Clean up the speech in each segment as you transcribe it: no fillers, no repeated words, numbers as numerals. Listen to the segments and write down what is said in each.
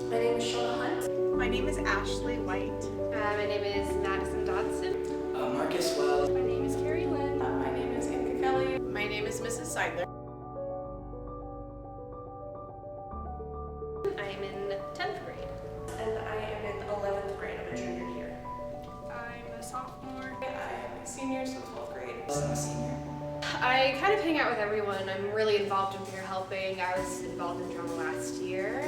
My name is Selah Hartman. My name is Ashley White. My name is Madison Dodson. Marcus Wells. My name is Carrie Lynn. My name is Inga Kelly. My name is Mrs. Seidler. I'm in 10th grade. And I am in 11th grade. I'm a junior here. I'm a sophomore. I am a senior, so 12th grade. I'm a senior. I kind of hang out with everyone. I'm really involved in peer helping. I was involved in drama last year.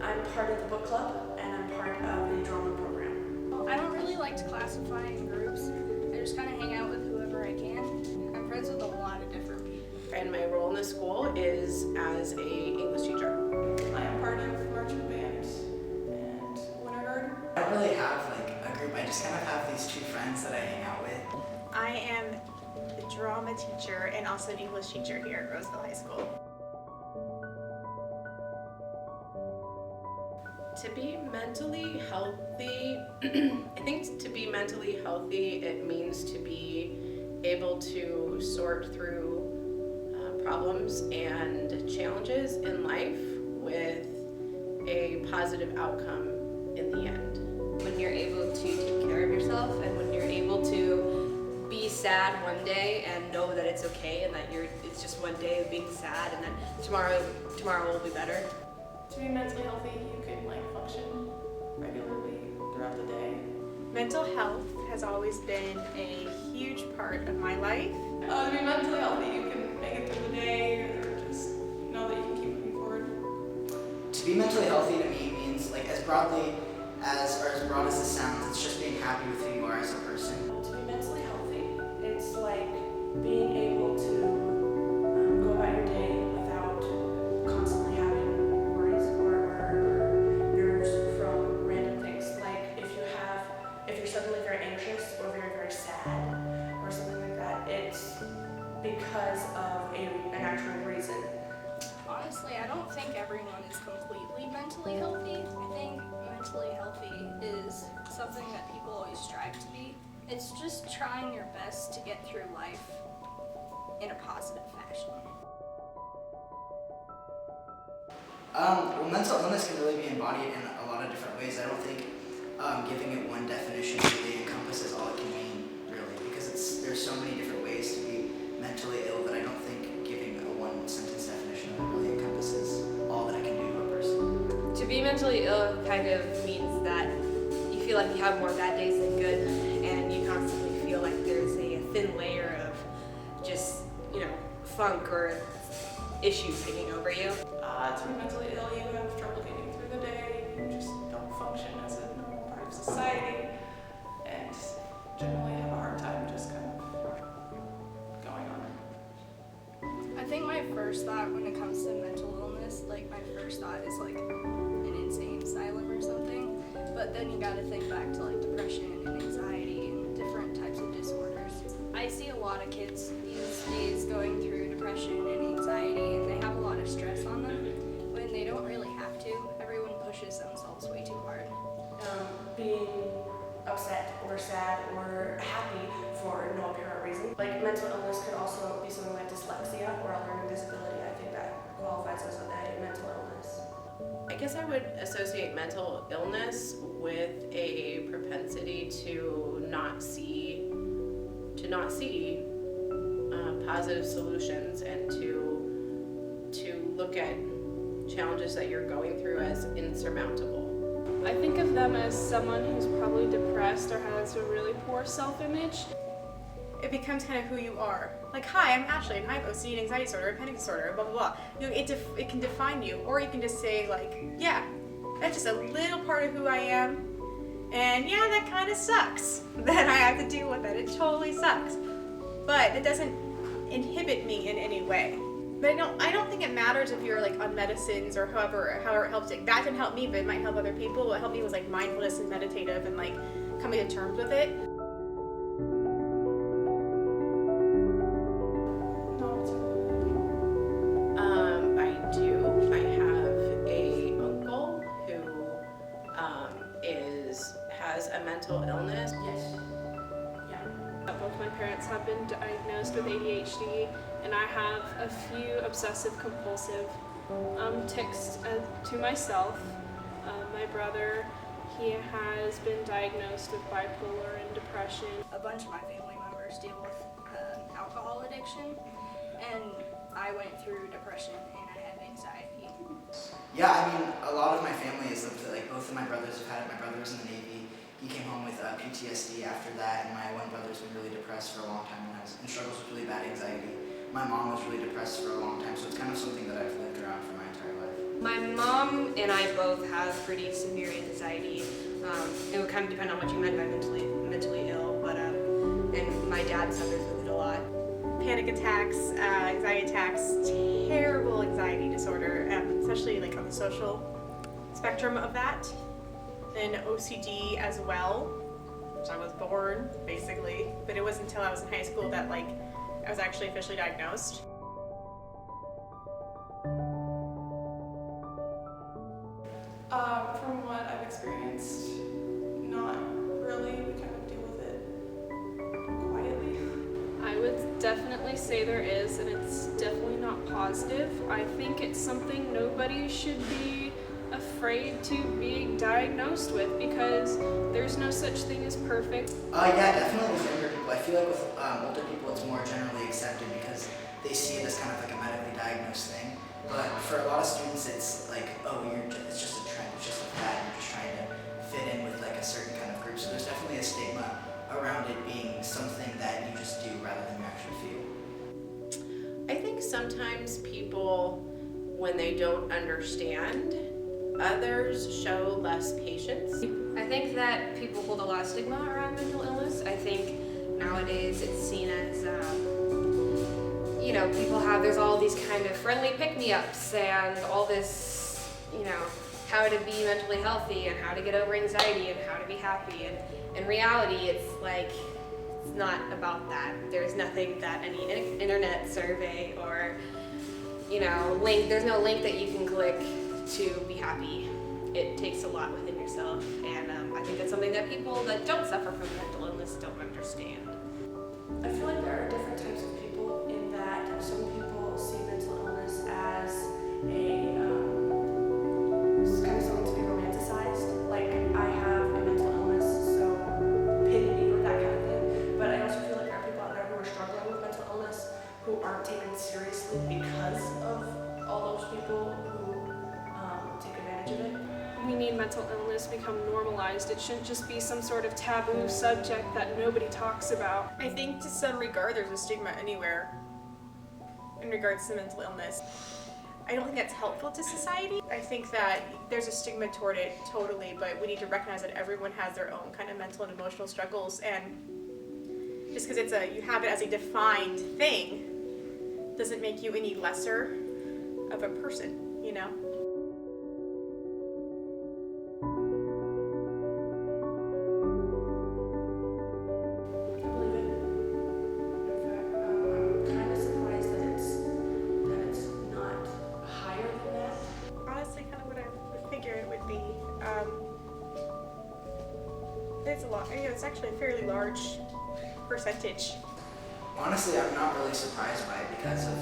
I'm part of the book club, and I'm part of the drama program. I don't really like to classify in groups. I just kind of hang out with whoever I can. I'm friends with a lot of different people. And my role in the school is as a English teacher. I am part of marching band and winter garden. I don't really have a group. I just kind of have these two friends that I hang out with. I am a drama teacher and also an English teacher here at Roseville High School. To be mentally healthy, I think to be mentally healthy, it means to be able to sort through problems and challenges in life with a positive outcome in the end. When you're able to take care of yourself and when you're able to be sad one day and know that it's okay and that it's just one day of being sad and then tomorrow will be better. To be mentally healthy, you can function regularly throughout the day. Mental health has always been a huge part of my life. To be mentally healthy, you can make it through the day or just know that you can keep moving forward. To be mentally healthy to me means as broad as this sounds, it's just being happy with who you are as a person. To be mentally healthy, it's like being able to go about your day without constantly having worries or nerves from random things. Like if you're suddenly very anxious or very, very sad or something like that, it's because of an actual reason. Honestly, I don't think everyone is completely mentally healthy. I think mentally healthy is something that people always strive to be. It's just trying your best to get through life in a positive fashion. Well, mental illness can really be embodied in a lot of different ways. I don't think giving it one definition really encompasses all it can mean, really, because there's so many different ways to be mentally ill that I don't think giving a one-sentence definition of it really encompasses all that I can do to a person. To be mentally ill kind of means that you feel like you have more bad days than good and you constantly feel like there's a thin layer of just, funk or issues hanging over you. To be mentally ill, you have trouble getting through the day, you just don't function as a normal part of society, and generally have a hard time just kind of going on. I think my first thought when it comes to mental illness, my first thought is an insane asylum or something. But then you gotta think back to depression and anxiety and different types of disorders. I see a lot of kids these days going through depression and anxiety, and they have a lot of stress on them when they don't really have to. Everyone pushes themselves way too hard. Being upset or sad or happy for no apparent reason. Mental illness could also be something like dyslexia or a learning disability. I think that qualifies as a mental illness. I guess I would associate mental illness with a propensity to not see positive solutions and to look at challenges that you're going through as insurmountable. I think of them as someone who's probably depressed or has a really poor self-image. It becomes kind of who you are. Hi, I'm Ashley, and I have OCD and anxiety disorder, panic disorder, blah, blah, blah. It can define you, or you can just say, yeah, that's just a little part of who I am, and yeah, that kind of sucks that I have to deal with it. It totally sucks. But it doesn't inhibit me in any way. But I don't think it matters if you're on medicines or however it helps you. That didn't help me, but it might help other people. What helped me was mindfulness and meditative and coming to terms with it. I do. I have a uncle who has a mental illness. Yes. Both my parents have been diagnosed with ADHD, and I have a few obsessive compulsive tics to myself. My brother, he has been diagnosed with bipolar and depression. A bunch of my family members deal with alcohol addiction, and I went through depression and I had anxiety. Yeah, I mean, a lot of my family is like both of my brothers have had it. My brother was in the Navy. He came home with PTSD after that, and my one brother's been really depressed for a long time and struggles with really bad anxiety. My mom was really depressed for a long time, so it's kind of something that I've lived around for my entire life. My mom and I both have pretty severe anxiety. It would kind of depend on what you meant by mentally ill, but and my dad suffers with it a lot. Panic attacks, anxiety attacks, terrible anxiety disorder, especially like on the social spectrum of that. And OCD as well, which I was born basically, but it wasn't until I was in high school that like I was actually officially diagnosed. From what I've experienced, not really. We kind of deal with it quietly. I would definitely say there is, and it's definitely not positive. I think it's something nobody should be afraid to be diagnosed with, because there's no such thing as perfect. Yeah, definitely with younger people. I feel like with older people it's more generally accepted because they see it as kind of like a medically diagnosed thing. But for a lot of students it's like, oh, it's just a trend, it's just a fad, you're just trying to fit in with like a certain kind of group. So there's definitely a stigma around it being something that you just do rather than you actually feel. I think sometimes people, when they don't understand, others show less patience. I think that people hold a lot of stigma around mental illness. I think nowadays it's seen as, there's all these kind of friendly pick-me-ups and all this, how to be mentally healthy and how to get over anxiety and how to be happy. And in reality, it's like, it's not about that. There's nothing that any internet survey or, there's no link that you can click to be happy. It takes a lot within yourself, and I think that's something that people that don't suffer from mental illness don't understand. I feel like there are different types of people in that some people see mental illness as kind of something to be romanticized. Like, I have a mental illness, so pity me or that kind of thing. But I also feel like there are people out there who are struggling with mental illness who aren't taken seriously because of all those people who take advantage of it. We need mental illness to become normalized. It shouldn't just be some sort of taboo subject that nobody talks about. I think to some regard there's a stigma anywhere in regards to mental illness. I don't think that's helpful to society. I think that there's a stigma toward it totally, but we need to recognize that everyone has their own kind of mental and emotional struggles, and just because you have it as a defined thing doesn't make you any lesser of a person, It's a lot. It's actually a fairly large percentage. Honestly, I'm not really surprised by it because of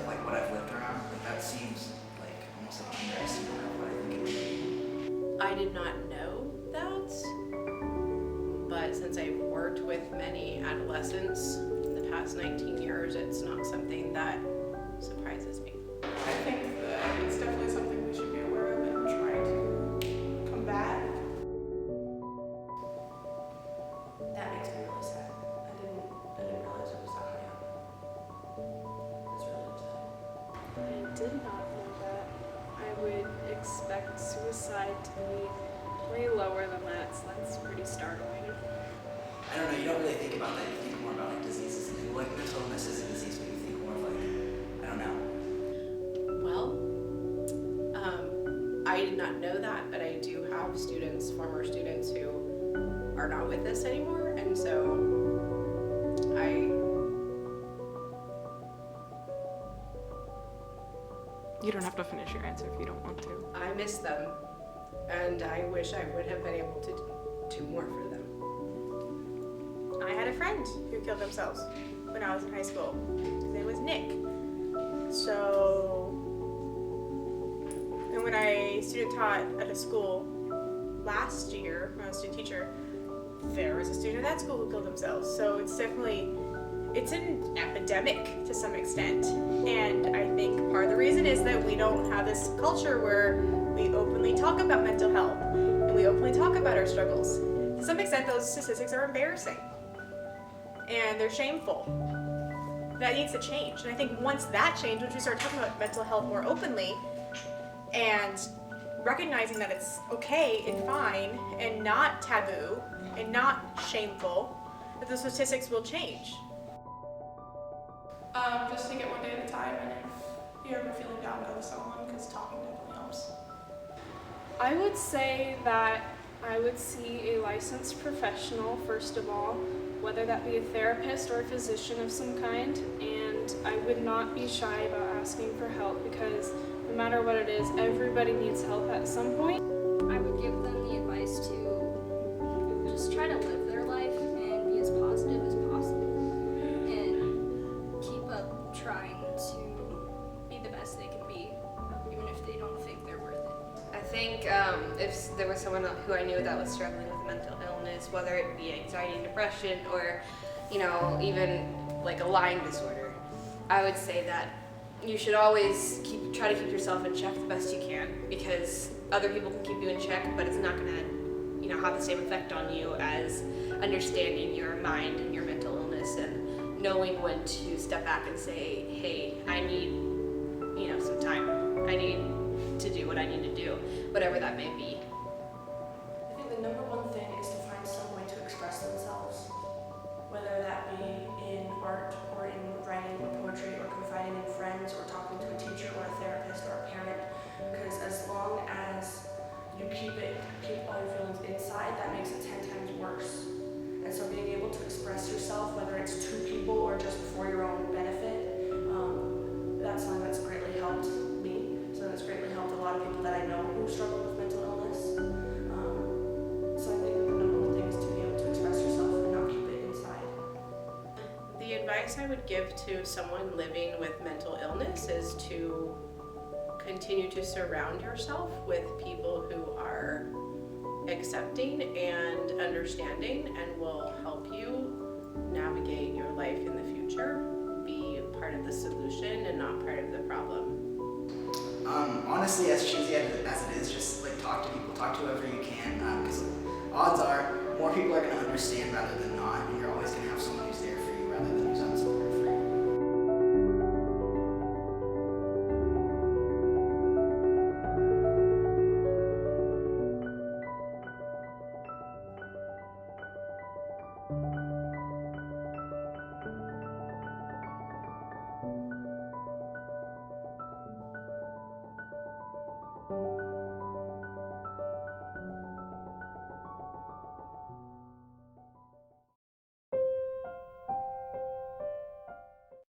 like what I've lived around. Like that seems like almost like an underestimate of what I think it would be. I did not know that, but since I've worked with many adolescents in the past 19 years, it's not something that surprises me. I think that it's definitely something we should be aware of and try to combat. That makes me really sad. I didn't realize it was that high up. It's really upsetting. I did not know that. I would expect suicide to be way lower than that, so that's pretty startling. I don't know, you don't really think about that. You think more about like diseases and things. Like mental illness is a disease, but you think more of like, I don't know. Well, I did not know that, but I do have former students who are not with us anymore, and so You don't have to finish your answer if you don't want to. I miss them, and I wish I would have been able to do more for them. I had a friend who killed themselves when I was in high school. His name was Nick. So And when I student taught at a school last year, when I was a student teacher, there was a student at that school who killed themselves. So it's definitely, it's an epidemic to some extent. And I think part of the reason is that we don't have this culture where we openly talk about mental health and we openly talk about our struggles. To some extent, those statistics are embarrassing and they're shameful. That needs to change. And I think once that changes, once we start talking about mental health more openly and recognizing that it's okay and fine and not taboo and not shameful, that the statistics will change. Just take it one day at a time, and if you're ever feeling down, go to someone, because talking definitely helps. I would say that I would see a licensed professional, first of all, whether that be a therapist or a physician of some kind, and I would not be shy about asking for help because no matter what it is, everybody needs help at some point. I would give them the advice to just try to live their life and be as positive as possible and keep up trying to be the best they can be, even if they don't think they're worth it. I think if there was someone who I knew that was struggling with mental illness, whether it be anxiety and depression or, even like a lying disorder, I would say that you should always try to keep yourself in check the best you can, because other people can keep you in check, but it's not going to, have the same effect on you as understanding your mind and your mental illness and knowing when to step back and say, hey, I need, some time. I need to do what I need to do, whatever that may be. I think the number one thing is to find some way to express themselves, whether that be in art or in writing or poetry or confiding in friends or talking to a teacher or a therapist or a parent, because as long as you keep all your feelings inside, that makes it 10 times worse. And so being able to express yourself, whether it's to people or just for your own benefit, that's something that's greatly helped me. So that's greatly helped a lot of people that I know who struggle with mental illness. So I think that the number one thing is to be able to express yourself and not keep it inside. The advice I would give to someone living with mental illness is to continue to surround yourself with people who are accepting and understanding and will help you navigate your life in the future. Be part of the solution and not part of the problem. Honestly, as cheesy as it is, just talk to people, talk to whoever you can, because odds are more people are going to understand rather than not, and you're always going to have someone who's there for you rather than who's unsupportive for you.